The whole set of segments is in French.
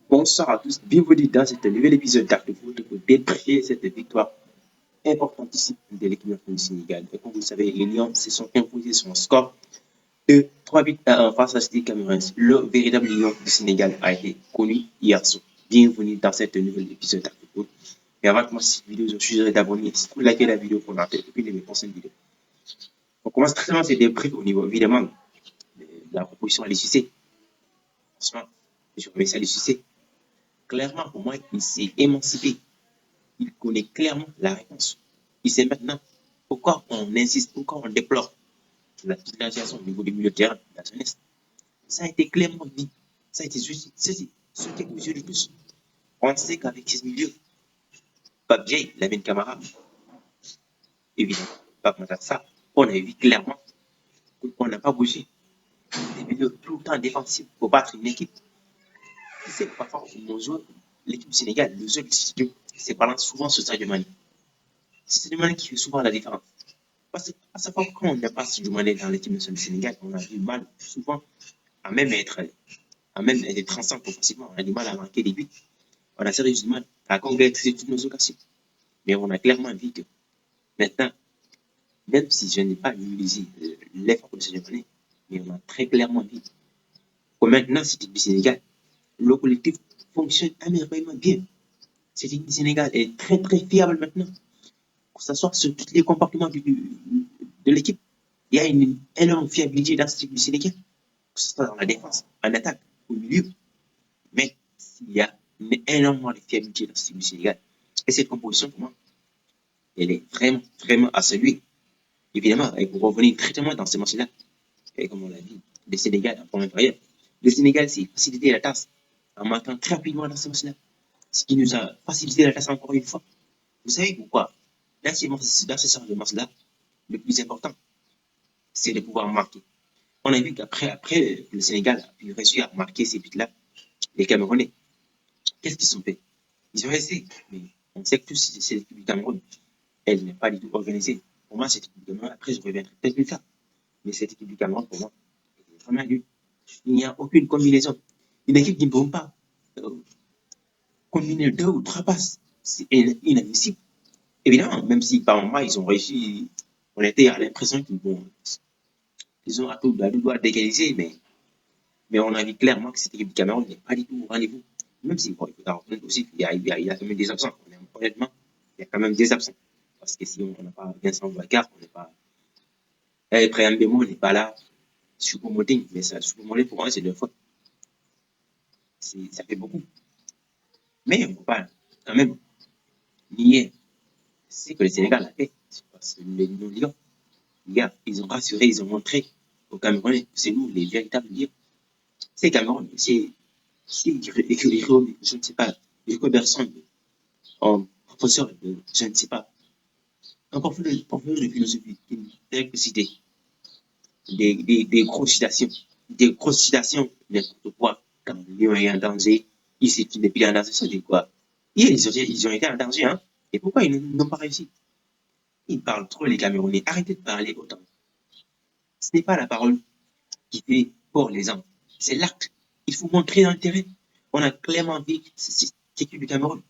Bonsoir à tous, bienvenue dans cet nouvel épisode d'Acte de Foot pour débriefer cette victoire importantissime de l'équipe nationale du Sénégal. Et comme vous le savez, les Lions se sont imposés sur un score de 3 buts à 1 face à Stade Cameroun. Le véritable Lion du Sénégal a été connu hier soir. Bienvenue dans cet nouvel épisode d'Acte de Foot. Et avant de commencer cette vidéo, je vous suggère d'abonner si vous likez la vidéo pour n'attendre aucune de mes prochaines vidéos. On commence très bien ce débrief au niveau évidemment de la proposition à l'ICC. Franchement, je remercie à l'ICC. Clairement, pour moi, il s'est émancipé. Il connaît clairement la réponse. Il sait maintenant pourquoi on insiste, pourquoi on déplore la situation au niveau du milieu de terrain de la jeunesse. Ça a été clairement dit. Ça a été sauté aux yeux de tous. On sait qu'avec ce milieu, Pape Diaye, Lamine Camara, évidemment, Pape Matar, on a vu clairement qu'on n'a pas bougé. Des milieux tout le temps défensifs pour battre une équipe. C'est parfois nos joueurs, l'équipe du Sénégal, le jeu se balance souvent sur Sadio Mané. C'est Sadio Mané qui fait souvent la différence. Parce que à chaque fois qu'on n'a pas Sadio Mané dans l'équipe nationale du Sénégal, on a du mal souvent à même être transcendant offensivement. On a du mal à marquer des buts. On a sérieusement du mal à concrétiser toutes nos occasions. Mais on a clairement vu que maintenant, même si je n'ai pas utilisé l'effort de Sadio Mané, mais on a très clairement vu que maintenant, cette équipe du Sénégal, le collectif fonctionne à merveilleusement bien. Cette équipe du Sénégal est très très fiable maintenant. Que ce soit sur tous les comportements de l'équipe, il y a une énorme fiabilité dans cette équipe du Sénégal, que ce soit dans la défense, en attaque, au milieu. Mais il y a énormément de fiabilité dans cette équipe du Sénégal. Et cette composition, pour moi, elle est vraiment, vraiment à saluer. Évidemment, et pour revenir directement dans ce match-là, et comme on l'a dit, le Sénégal, en première période, le Sénégal s'est facilité la tasse en marquant très rapidement dans ce match-là. Ce qui nous a facilité la tasse encore une fois. Vous savez pourquoi? Dans ce genre de match-là, le plus important, c'est de pouvoir marquer. On a vu qu'après le Sénégal a pu réussir à marquer ces buts-là, les Camerounais, qu'est-ce qu'ils ont fait? Ils ont essayé, mais on sait que toute cette équipe du Cameroun, elle n'est pas du tout organisée. Pour moi, cette équipe du Cameroun, après je reviendrai peut-être plus tard, mais cette équipe du Cameroun, pour moi, est vraiment nulle. Il n'y a aucune combinaison. Une équipe qui ne peut pas combiner 2 ou 3 passes, c'est inadmissible. Évidemment, même si par moment ils ont réussi, on était à l'impression qu'ils ont à tout doigt d'égaliser, mais on a vu clairement que cette équipe du Cameroun n'est pas du tout au rendez-vous. Même si, bon, il faut reconnaître aussi qu'il y a quand même des absents. Honnêtement, il y a quand même des absents. Parce que si on n'a pas Vincent Boigard, on n'est pas. Préam Bemo n'est pas là. Choupo-Moting, mais ça, Choupo-Moting, pour moi, c'est 2 fois. Ça fait beaucoup. Mais on ne peut pas quand même nier ce que le Sénégal a fait. Parce que les Lions, ils ont rassuré, ils ont montré aux Camerounais, c'est nous les véritables Lions. C'est Cameroun, c'est je ne sais pas, Rico Berson, en professeur de, je ne sais pas, un professeur de philosophie, une électricité, des grosses citations, n'importe quoi, quand le lion est en danger, il sait qu'il n'est plus en danger, ça dit quoi? Ils ont été en danger, hein? Et pourquoi ils n'ont pas réussi? Ils parlent trop, les Camerounais. Arrêtez de parler autant. Ce n'est pas la parole qui fait pour les hommes, c'est l'acte. Il faut montrer dans le terrain. On a clairement vu que cette équipe du Cameroun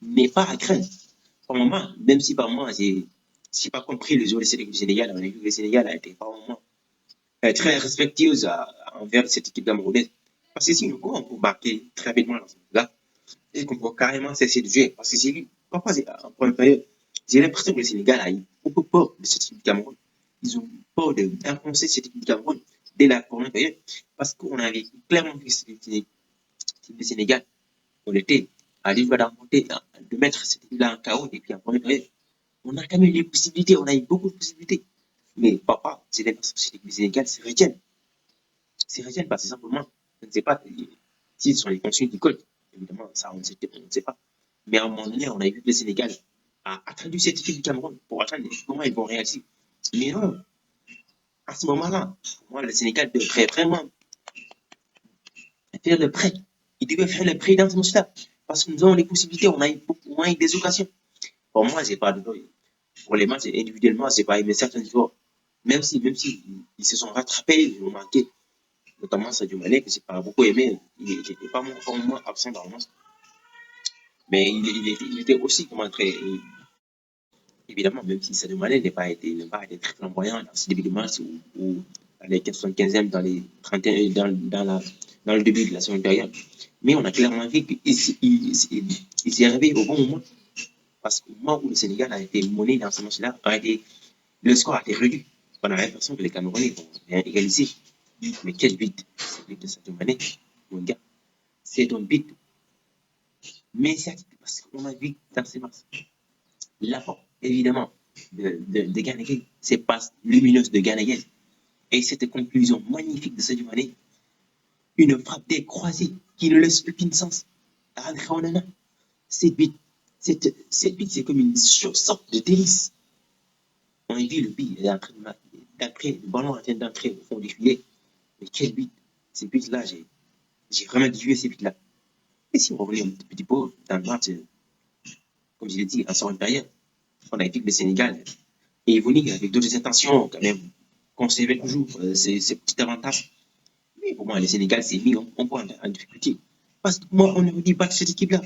n'est pas à craindre. Par moment, même si par moment, j'ai pas compris le jeu du Sénégal, on a vu que le Sénégal a été par moment très respectueuse envers cette équipe camerounaise. Parce que si nous on peut marquer très rapidement dans ce là et qu'on peut carrément cesser de jouer. Parce que c'est lui, parfois, en première période, j'ai l'impression que le Sénégal a eu beaucoup peur de cette équipe du Cameroun. Ils ont peur d'enfoncer cette équipe du Cameroun dès la première période. Parce qu'on avait clairement vu que cette équipe du Sénégal, on était à deux doigts de mettre cette équipe-là en chaos. Et puis en première période, on a quand même eu des possibilités, on a eu beaucoup de possibilités. Mais papa, c'est l'impression que cette équipe du Sénégal se retiennent. Se retiennent parce que simplement, je ne sais pas s'ils sont les consignes du code. Évidemment, ça, on ne sait pas. Mais à un moment donné, on a vu que le Sénégal a attendu cette équipe du Cameroun pour attendre comment ils vont réagir. Mais non, à ce moment-là, pour moi, le Sénégal devrait vraiment faire le prêt. Il devait faire le prêt dans ce match-là. Parce que nous avons les possibilités, on a eu beaucoup moins des occasions. Pour moi, c'est pas de pour les matchs individuellement, c'est pas aimé certains joueurs. Même si ils se sont rattrapés, ils ont marqué notamment Sadio Mané, que j'ai pas beaucoup aimé. Il n'était pas moins absent dans le match. Mais il était aussi, comment très, évidemment, même si Sadio Mané n'a pas été très flamboyant dans ce début de match ou dans les 75e, dans les 31, dans le début de la seconde période. Mais on a clairement vu qu'il s'est réveillé au bon moment. Parce qu'au moment où le Sénégal a été mené dans ce match-là, le score a été réduit. On a l'impression que les Camerounais vont égaliser. Mais quel but! C'est le but de Sadio Mané, mon gars. C'est un but. Mais c'est parce qu'on a vu dans ces matchs l'apport, évidemment, de Ganegay, ces passes lumineuses de Ganegay. Et cette conclusion magnifique de Sadio Mané, une frappe des croisés qui ne laisse aucun sens à André Onana. Cette but, c'est comme une sorte de délice. On a vu le but, il est en train d'entrer, le ballon est en train d'entrer au fond du filet. Mais quel but! Ces buts-là, j'ai vraiment kiffé ces buts-là. Et si on revenait un petit peu dans le match, comme je l'ai dit, en seconde période, on a vu que le Sénégal est venu avec d'autres intentions, quand même, conserver toujours ces petits avantages. Mais pour moi, le Sénégal s'est mis en point en difficulté. Parce que moi, on aurait dit battre cette équipe-là.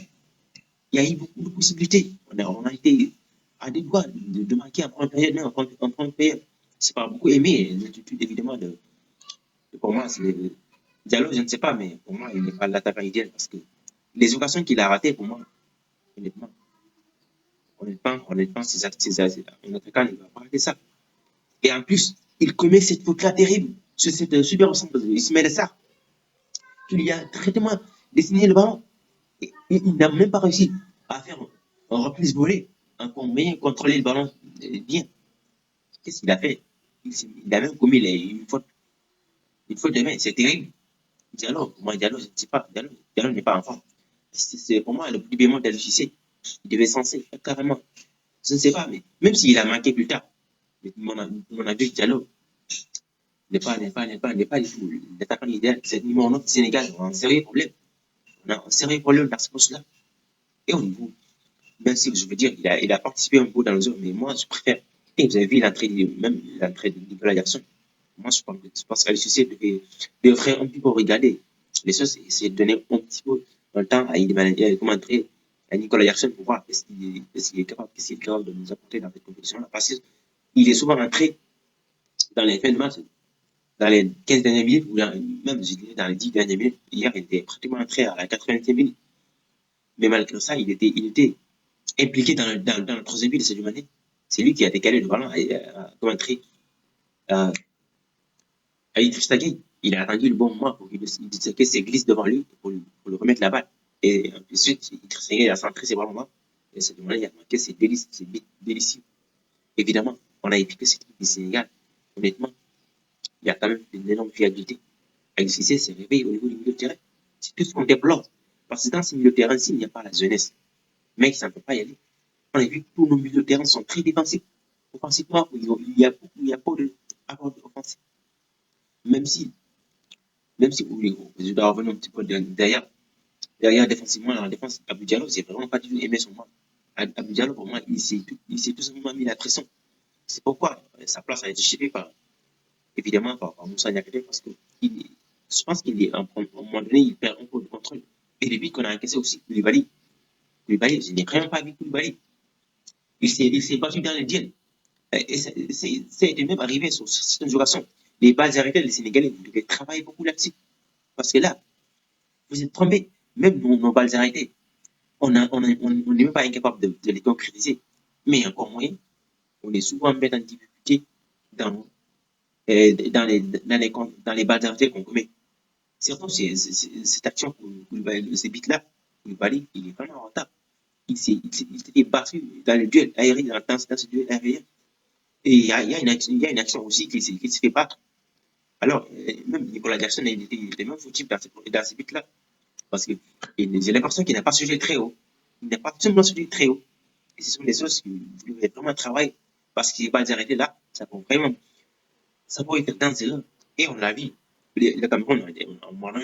Il y a eu beaucoup de possibilités. On a été à des doigts de marquer en première période, en première période. C'est pas beaucoup aimé, l'attitude évidemment pour moi, c'est Diallo, je ne sais pas, mais pour moi, il n'est pas l'attaquant idéal parce que les occasions qu'il a ratées, pour moi, honnêtement, honnêtement, un attaquant ne va pas rater ça. Et en plus, il commet cette faute-là terrible sur cette super centre de Ismaël Sarr, qu'il y a traitement dessiné le ballon. Et il n'a même pas réussi à faire un repli volé, encore moyen contrôler le ballon bien. Qu'est-ce qu'il a fait? Il a même commis une faute de main, c'est terrible. Diallo, moi, Diallo, je ne sais pas, Diallo n'est pas en forme. C'est pour moi le plus bémol de l'UCC. Il devait censé, carrément. Je ne sais pas, mais même s'il a manqué plus tard, mon avis, Diallo n'est pas du tout l'attaquant idéal. C'est numéro 9 du Sénégal. On a un sérieux problème. On a un sérieux problème dans ce poste-là. Et au niveau, même si je veux dire, il a participé un peu dans le jeu, mais moi, je préfère. Et vous avez vu même l'entrée de Nicolas Jackson. Moi, je pense qu'à l'UCC devrait un petit peu regarder les choses et essayer de donner un petit peu de temps comment entrer à Nicolas Jackson pour voir est-ce qu'il est capable de nous apporter dans cette compétition-là. Parce qu'il est souvent entré dans les fins de match, dans les 15 dernières minutes, ou même je dirais dans les 10 dernières minutes. Hier, il était pratiquement entré à la 80e minute. Mais malgré ça, il était impliqué dans le troisième but de Sadio Mané. C'est lui qui a décalé le ballon comme entrée à Idriss Gueye. Il a attendu le bon moment pour qu'il se glisse devant lui pour le remettre la balle. Et ensuite, Idriss Gueye a centré ses ballons et Sadio Mané a marqué ses délicieux. Évidemment, on a épiqué cette équipe du Sénégal. Honnêtement, il y a quand même une énorme fiabilité. Aliou Cissé s'est réveillé au niveau du milieu de terrain. C'est tout ce qu'on déplore. Parce que dans ce milieu de terrain, s'il n'y a pas la jeunesse, mec, ça ne peut pas y aller. On a vu que tous nos milieux de terrain sont très défensifs. Offensivement, il y a pas d'apport offensif. Même si, je dois revenir un petit peu derrière défensivement, dans la défense, Abou Diallo, j'ai vraiment pas du tout aimé son match. Abou Diallo, pour moi, il s'est tout simplement mis la pression. C'est pourquoi sa place a été chipée évidemment, par Moussa Niakate, parce que je pense qu'il est, à un moment donné, il perd un peu de contrôle. Et le but qu'on a encaissé aussi, Koulibaly, je n'ai vraiment pas vu Koulibaly. Il s'est battu dans les duels. Et ça a été même arrivé sur certaines occasions. Les balles arrêtées, les Sénégalais, vous devez travailler beaucoup là-dessus. Parce que là, vous êtes trompés. Même nos balles arrêtées, on n'est même pas incapable de les concrétiser. Mais encore moyen, on est souvent mis en difficulté dans, dans les balles arrêtées qu'on commet. Surtout cette action, ce but-là, Koulibaly, il est vraiment en retard. Il s'était battu dans le duel aérien, dans ce duel aérien. Et il y a une action aussi qui se fait battre. Alors, même Nicolas Jackson, il était même foutu dans ce but-là. Parce que j'ai l'impression qu'il n'a pas suivi très haut. Il n'a pas tout simplement suivi très haut. Et ce sont des choses que vous devez vraiment travailler. Parce qu'il n'est pas arrêté là. Ça peut être dangereux. Et on l'a vu. Le Cameroun, on a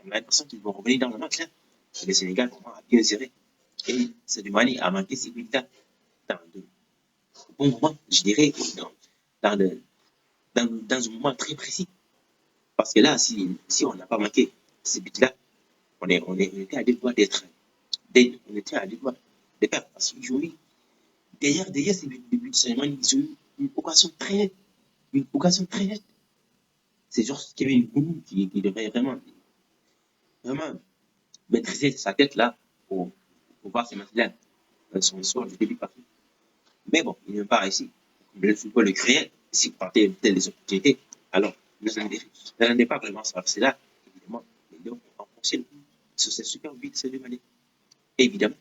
l'impression qu'ils vont revenir dans le match là. Le Sénégal, pour moi, a bien géré. Et Sadio Mané a manqué ces buts-là dans de bons moments, je dirais, dans, dans un moment très précis. Parce que là, si on n'a pas marqué ce but-là, on était à deux doigts on était à deux doigts de perdre. Parce qu'ils ont eu, derrière ces buts de Saint-Domingue, ils ont eu une occasion très nette. Une occasion très nette. C'est genre Kevin Goulou qui devrait vraiment maîtriser sa tête là pour voir ces matchs-là. Son histoire du début parti. Mais bon, il n'est pas réussi. Le football est cruel. Si vous partez peut-être des opportunités, alors n'attendez pas vraiment ça. C'est là, évidemment, les Lions ont fonctionné sur ces super buts de ces deux manières. Évidemment,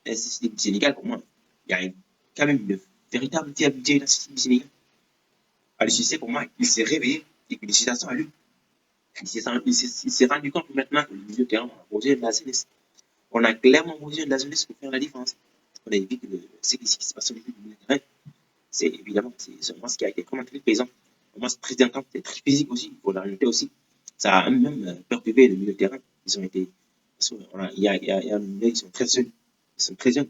le Sénégal, pour moi, il y a quand même une véritable fiabilité dans le système du Sénégal. Alors, je sais, pour moi, il s'est réveillé et félicitations à lui. Il s'est rendu compte maintenant que le milieu de terrain a besoin de la jeunesse. On a clairement besoin de la jeunesse pour faire la différence. On a vu que ce qui se passe au milieu du terrain, c'est évidemment c'est moi ce qui a été comment très présent. Moi, c'est très intense, c'est très physique aussi, il faut la noter aussi. Ça a même perturbé le milieu de terrain. Ils ont été. Il y a un milieu, ils sont très jeunes. Ils sont très jeunes.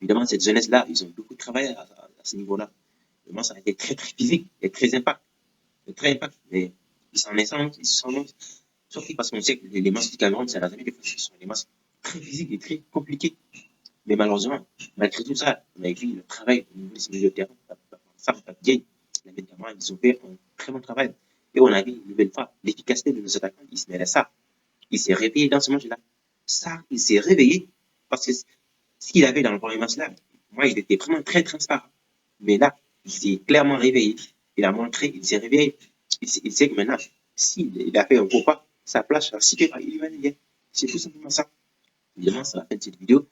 Évidemment, cette jeunesse-là, ils ont beaucoup travaillé à ce niveau-là. Vraiment, ça a été très, très physique et très impact. Très impact. Mais ils s'en lancent. Surtout parce qu'on sait que les matchs du Cameroun, c'est la jamais des fois, ce sont des matchs très physiques et très compliqués. Mais malheureusement, malgré tout ça, on a vu le travail au niveau des milieux de terrain. Ça, Gagne, évidemment, ils ont fait un très bon travail. Et on a vu une nouvelle fois l'efficacité de nos attaquants. Ils se mêlent à ça. Il s'est réveillé dans ce match-là. Ça, il s'est réveillé parce que ce qu'il avait dans le premier match-là, moi, il était vraiment très transparent. Mais là, il s'est clairement réveillé. Il a montré, il s'est réveillé. Il sait que maintenant, s'il a fait un faux pas, sa place sera citée par Iliman. C'est tout simplement ça. Évidemment, c'est la fin de cette vidéo.